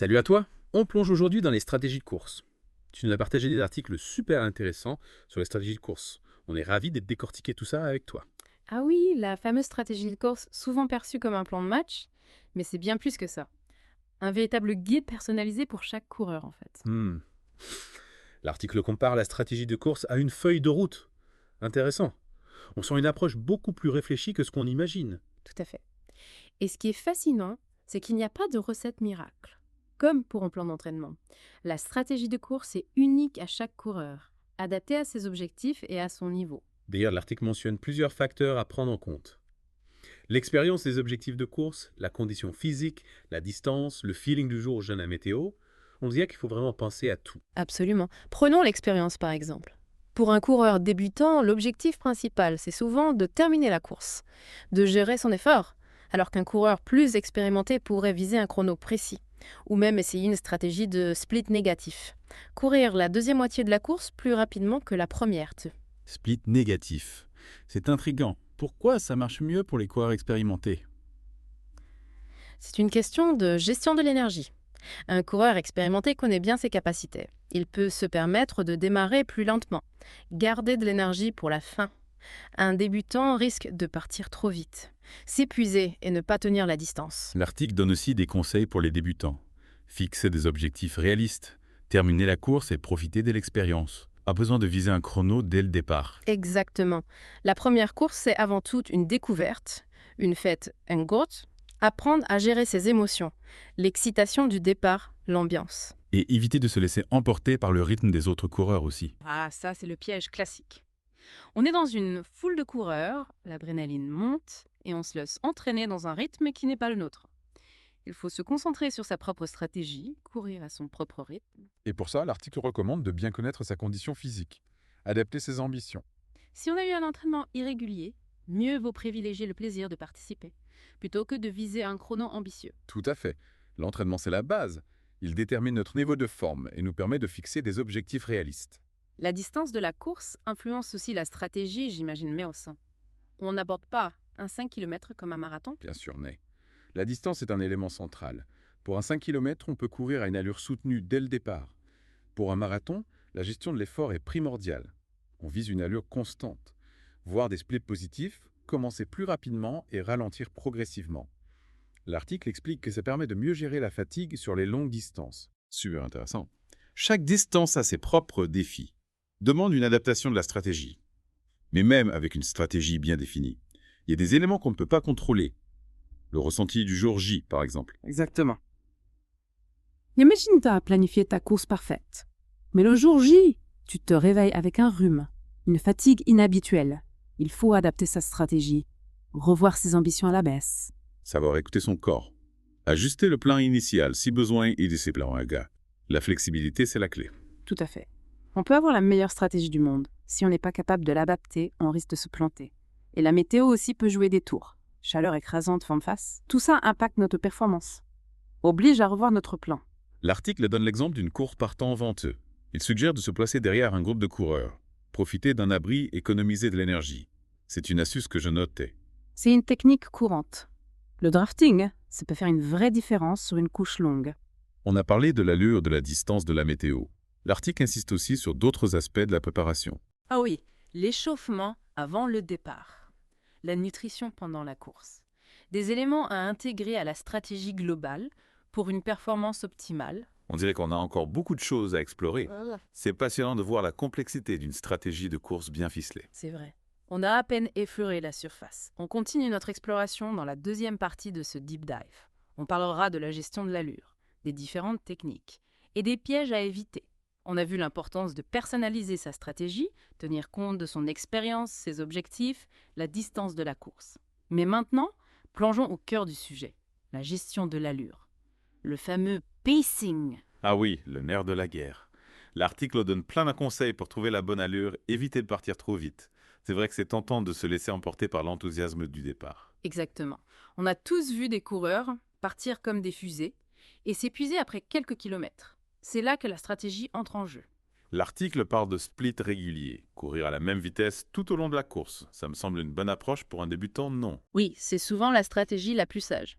Salut à toi, on plonge aujourd'hui dans les stratégies de course. Tu nous as partagé des articles super intéressants sur les stratégies de course. On est ravis d'être décortiquer tout ça avec toi. Ah oui, la fameuse stratégie de course, souvent perçue comme un plan de match, mais c'est bien plus que ça. Un véritable guide personnalisé pour chaque coureur, en fait. Hmm. L'article compare la stratégie de course à une feuille de route. Intéressant. On sent une approche beaucoup plus réfléchie que ce qu'on imagine. Tout à fait. Et ce qui est fascinant, c'est qu'il n'y a pas de recette miracle, comme pour un plan d'entraînement. La stratégie de course est unique à chaque coureur, adaptée à ses objectifs et à son niveau. D'ailleurs, l'article mentionne plusieurs facteurs à prendre en compte. L'expérience des objectifs de course, la condition physique, la distance, le feeling du jour jeune à météo. On dirait qu'il faut vraiment penser à tout. Absolument. Prenons l'expérience par exemple. Pour un coureur débutant, l'objectif principal, c'est souvent de terminer la course, de gérer son effort, alors qu'un coureur plus expérimenté pourrait viser un chrono précis, ou même essayer une stratégie de split négatif. Courir la deuxième moitié de la course plus rapidement que la première. Split négatif. C'est intriguant. Pourquoi ça marche mieux pour les coureurs expérimentés? C'est une question de gestion de l'énergie. Un coureur expérimenté connaît bien ses capacités. Il peut se permettre de démarrer plus lentement, garder de l'énergie pour la fin. Un débutant risque de partir trop vite, s'épuiser et ne pas tenir la distance. L'article donne aussi des conseils pour les débutants. Fixer des objectifs réalistes, terminer la course et profiter de l'expérience. Pas besoin de viser un chrono dès le départ. Exactement. La première course, c'est avant tout une découverte, une fête, un goût, apprendre à gérer ses émotions, l'excitation du départ, l'ambiance. Et éviter de se laisser emporter par le rythme des autres coureurs aussi. Ah, ça, c'est le piège classique. On est dans une foule de coureurs, l'adrénaline monte et on se laisse entraîner dans un rythme qui n'est pas le nôtre. Il faut se concentrer sur sa propre stratégie, courir à son propre rythme. Et pour ça, l'article recommande de bien connaître sa condition physique, adapter ses ambitions. Si on a eu un entraînement irrégulier, mieux vaut privilégier le plaisir de participer, plutôt que de viser un chrono ambitieux. Tout à fait. L'entraînement, c'est la base. Il détermine notre niveau de forme et nous permet de fixer des objectifs réalistes. La distance de la course influence aussi la stratégie, j'imagine, mais au sein. On n'aborde pas un 5 km comme un marathon. Bien sûr, né. La distance est un élément central. Pour un 5 km, on peut courir à une allure soutenue dès le départ. Pour un marathon, la gestion de l'effort est primordiale. On vise une allure constante. Voir des splits positifs, commencer plus rapidement et ralentir progressivement. L'article explique que ça permet de mieux gérer la fatigue sur les longues distances. Super intéressant. Chaque distance a ses propres défis. Demande une adaptation de la stratégie. Mais même avec une stratégie bien définie, il y a des éléments qu'on ne peut pas contrôler. Le ressenti du jour J, par exemple. Exactement. Imagine tu as planifié ta course parfaite. Mais le jour J, tu te réveilles avec un rhume, une fatigue inhabituelle. Il faut adapter sa stratégie, revoir ses ambitions à la baisse. Savoir écouter son corps. Ajuster le plan initial si besoin et laisser plan à gars. La flexibilité, c'est la clé. Tout à fait. On peut avoir la meilleure stratégie du monde. Si on n'est pas capable de l'adapter, on risque de se planter. Et la météo aussi peut jouer des tours. Chaleur écrasante vent de face. Tout ça impacte notre performance. Oblige à revoir notre plan. L'article donne l'exemple d'une course partant venteux. Il suggère de se placer derrière un groupe de coureurs. Profiter d'un abri, économiser de l'énergie. C'est une astuce que je notais. C'est une technique courante. Le drafting, ça peut faire une vraie différence sur une couche longue. On a parlé de l'allure, de la distance, de la météo. L'article insiste aussi sur d'autres aspects de la préparation. Ah oui, l'échauffement avant le départ, la nutrition pendant la course. Des éléments à intégrer à la stratégie globale pour une performance optimale. On dirait qu'on a encore beaucoup de choses à explorer. C'est passionnant de voir la complexité d'une stratégie de course bien ficelée. C'est vrai. On a à peine effleuré la surface. On continue notre exploration dans la deuxième partie de ce deep dive. On parlera de la gestion de l'allure, des différentes techniques et des pièges à éviter. On a vu l'importance de personnaliser sa stratégie, tenir compte de son expérience, ses objectifs, la distance de la course. Mais maintenant, plongeons au cœur du sujet, la gestion de l'allure. Le fameux pacing. Ah oui, le nerf de la guerre. L'article donne plein de conseils pour trouver la bonne allure, éviter de partir trop vite. C'est vrai que c'est tentant de se laisser emporter par l'enthousiasme du départ. Exactement. On a tous vu des coureurs partir comme des fusées et s'épuiser après quelques kilomètres. C'est là que la stratégie entre en jeu. L'article parle de split régulier, courir à la même vitesse tout au long de la course. Ça me semble une bonne approche pour un débutant, non. Oui, c'est souvent la stratégie la plus sage.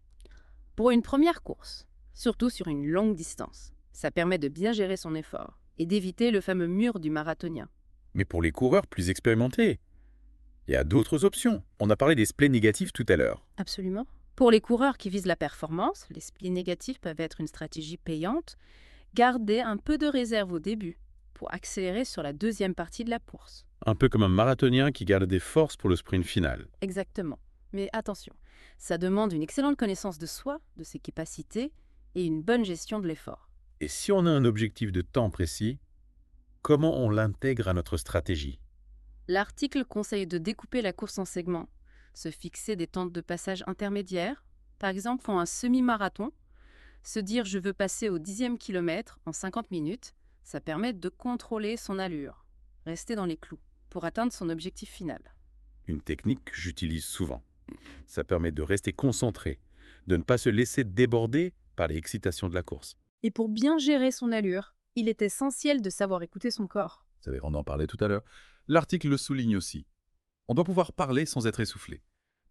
Pour une première course, surtout sur une longue distance. Ça permet de bien gérer son effort et d'éviter le fameux mur du marathonien. Mais pour les coureurs plus expérimentés, il y a d'autres options. On a parlé des splits négatifs tout à l'heure. Absolument. Pour les coureurs qui visent la performance, les splits négatifs peuvent être une stratégie payante. Gardez un peu de réserve au début pour accélérer sur la deuxième partie de la course. Un peu comme un marathonien qui garde des forces pour le sprint final. Exactement. Mais attention, ça demande une excellente connaissance de soi, de ses capacités et une bonne gestion de l'effort. Et si on a un objectif de temps précis, comment on l'intègre à notre stratégie? L'article conseille de découper la course en segments, se fixer des temps de passage intermédiaires, par exemple pour un semi-marathon, se dire je veux passer au 10e kilomètre en 50 minutes, ça permet de contrôler son allure, rester dans les clous pour atteindre son objectif final. Une technique que j'utilise souvent. Ça permet de rester concentré, de ne pas se laisser déborder par les excitations de la course. Et pour bien gérer son allure, il est essentiel de savoir écouter son corps. Vous savez, on en parlait tout à l'heure. L'article le souligne aussi. On doit pouvoir parler sans être essoufflé.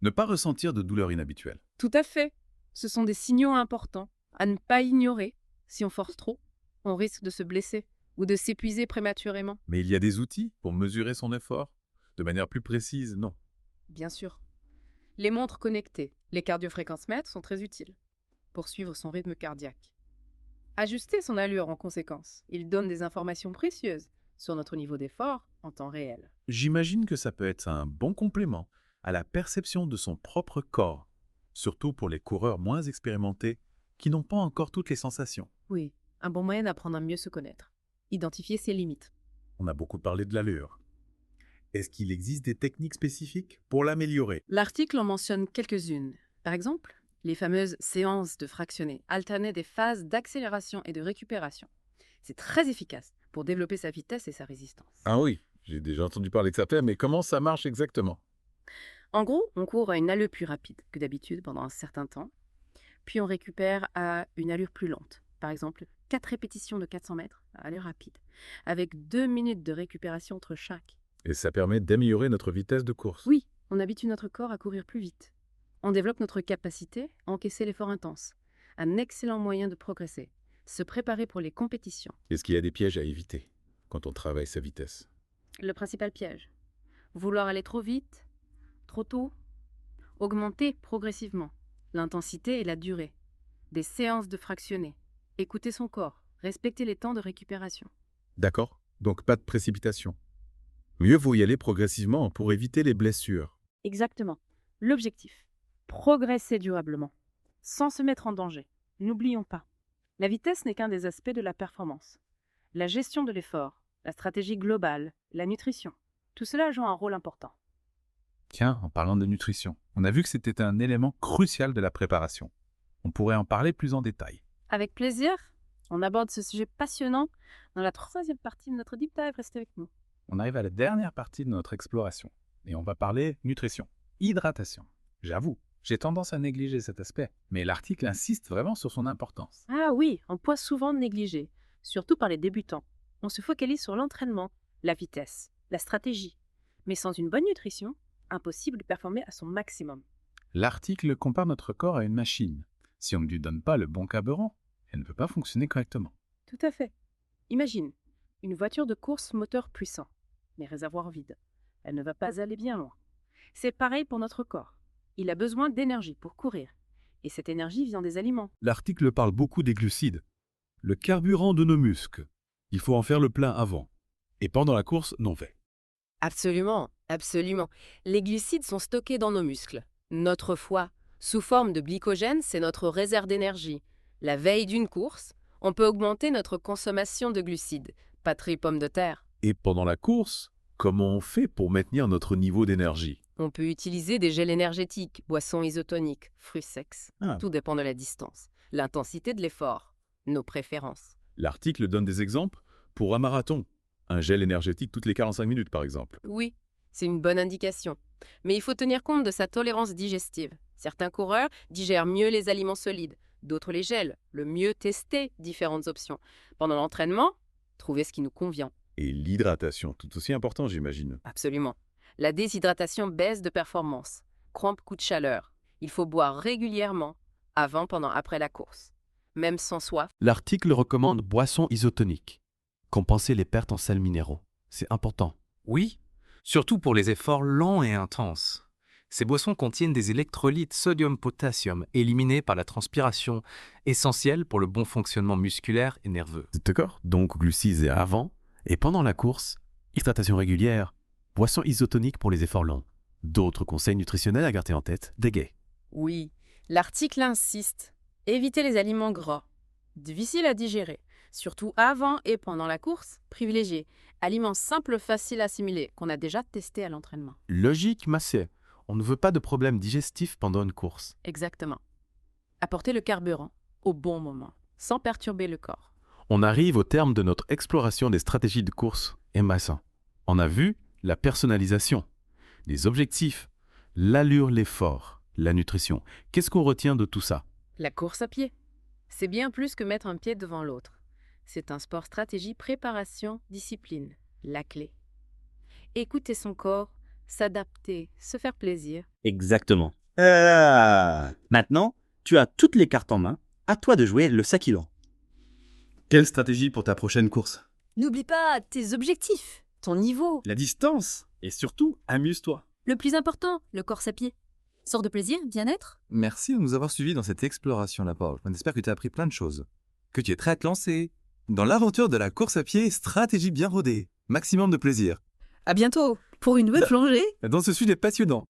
Ne pas ressentir de douleur inhabituelle. Tout à fait. Ce sont des signaux importants à ne pas ignorer. Si on force trop, on risque de se blesser ou de s'épuiser prématurément. Mais il y a des outils pour mesurer son effort de manière plus précise, non. Bien sûr. Les montres connectées, les cardiofréquencemètres sont très utiles pour suivre son rythme cardiaque. Ajuster son allure en conséquence. Il donne des informations précieuses sur notre niveau d'effort en temps réel. J'imagine que ça peut être un bon complément à la perception de son propre corps, surtout pour les coureurs moins expérimentés qui n'ont pas encore toutes les sensations. Oui, un bon moyen d'apprendre à mieux se connaître. Identifier ses limites. On a beaucoup parlé de l'allure. Est-ce qu'il existe des techniques spécifiques pour l'améliorer? L'article en mentionne quelques-unes. Par exemple, les fameuses séances de fractionnés, alterner des phases d'accélération et de récupération. C'est très efficace pour développer sa vitesse et sa résistance. Ah oui, j'ai déjà entendu parler de ça, mais comment ça marche exactement? En gros, on court à une allure plus rapide que d'habitude pendant un certain temps, puis on récupère à une allure plus lente. Par exemple, 4 répétitions de 400 mètres à allure rapide, avec 2 minutes de récupération entre chaque. Et ça permet d'améliorer notre vitesse de course. Oui, on habitue notre corps à courir plus vite. On développe notre capacité à encaisser l'effort intense. Un excellent moyen de progresser. Se préparer pour les compétitions. Est-ce qu'il y a des pièges à éviter quand on travaille sa vitesse? Le principal piège. Vouloir aller trop vite, trop tôt. Augmenter progressivement l'intensité et la durée. Des séances de fractionnés. Écouter son corps. Respecter les temps de récupération. D'accord, donc pas de précipitation. Mieux vaut y aller progressivement pour éviter les blessures. Exactement. L'objectif, progresser durablement, sans se mettre en danger. N'oublions pas, la vitesse n'est qu'un des aspects de la performance. La gestion de l'effort, la stratégie globale, la nutrition, tout cela joue un rôle important. Tiens, en parlant de nutrition, on a vu que c'était un élément crucial de la préparation. On pourrait en parler plus en détail. Avec plaisir, on aborde ce sujet passionnant dans la 3e partie de notre Deep Dive. Restez avec nous. On arrive à la dernière partie de notre exploration et on va parler nutrition, hydratation. J'avoue, j'ai tendance à négliger cet aspect, mais l'article insiste vraiment sur son importance. Ah oui, un point souvent négligé, surtout par les débutants. On se focalise sur l'entraînement, la vitesse, la stratégie. Mais sans une bonne nutrition, impossible de performer à son maximum. L'article compare notre corps à une machine. Si on ne lui donne pas le bon carburant, elle ne peut pas fonctionner correctement. Tout à fait. Imagine, une voiture de course moteur puissant, mais réservoir vide. Elle ne va pas aller bien loin. C'est pareil pour notre corps. Il a besoin d'énergie pour courir. Et cette énergie vient des aliments. L'article parle beaucoup des glucides, le carburant de nos muscles. Il faut en faire le plein avant. Et pendant la course, non fait. Absolument, absolument. Les glucides sont stockés dans nos muscles. Notre foie, sous forme de glycogène, c'est notre réserve d'énergie. La veille d'une course, on peut augmenter notre consommation de glucides. Patrie pomme de terre. Et pendant la course, comment on fait pour maintenir notre niveau d'énergie? On peut utiliser des gels énergétiques, boissons isotoniques, fruits secs. Ah. Tout dépend de la distance, l'intensité de l'effort, nos préférences. L'article donne des exemples pour un marathon. Un gel énergétique toutes les 45 minutes, par exemple. Oui, c'est une bonne indication. Mais il faut tenir compte de sa tolérance digestive. Certains coureurs digèrent mieux les aliments solides, d'autres les gèlent. Le mieux, tester différentes options. Pendant l'entraînement, trouver ce qui nous convient. Et l'hydratation, tout aussi important, j'imagine. Absolument. La déshydratation baisse de performance. Crampe, coup de chaleur. Il faut boire régulièrement, avant, pendant, après la course. même sans soif. L'article recommande boissons isotoniques. Compenser les pertes en sels minéraux. C'est important. Oui, surtout pour les efforts lents et intenses. Ces boissons contiennent des électrolytes sodium-potassium éliminés par la transpiration, essentiels pour le bon fonctionnement musculaire et nerveux. D'accord. Donc glucides avant et pendant la course, hydratation régulière, boissons isotoniques pour les efforts longs. D'autres conseils nutritionnels à garder en tête, Daguet. Oui, l'article insiste. Évitez les aliments gras, difficiles à digérer, surtout avant et pendant la course. Privilégiez aliments simples, faciles à assimiler, qu'on a déjà testés à l'entraînement. Logique, Massé. On ne veut pas de problème digestif pendant une course. Exactement. Apportez le carburant au bon moment, sans perturber le corps. On arrive au terme de notre exploration des stratégies de course et Massin. On a vu la personnalisation, les objectifs, l'allure, l'effort, la nutrition. Qu'est-ce qu'on retient de tout ça? La course à pied. C'est bien plus que mettre un pied devant l'autre. C'est un sport stratégie, préparation, discipline. La clé. Écouter son corps, s'adapter, se faire plaisir. Exactement. Maintenant, tu as toutes les cartes en main. À toi de jouer le sac-ilan. Quelle stratégie pour ta prochaine course? N'oublie pas tes objectifs, ton niveau. La distance. Et surtout, amuse-toi. Le plus important, le course à pied. Sort de plaisir, bien-être. Merci de nous avoir suivis dans cette exploration, la Paul. On espère que tu as appris plein de choses. Que tu es prêt à te lancer dans l'aventure de la course à pied, stratégie bien rodée. Maximum de plaisir. À bientôt pour une nouvelle plongée Dans ce sujet passionnant.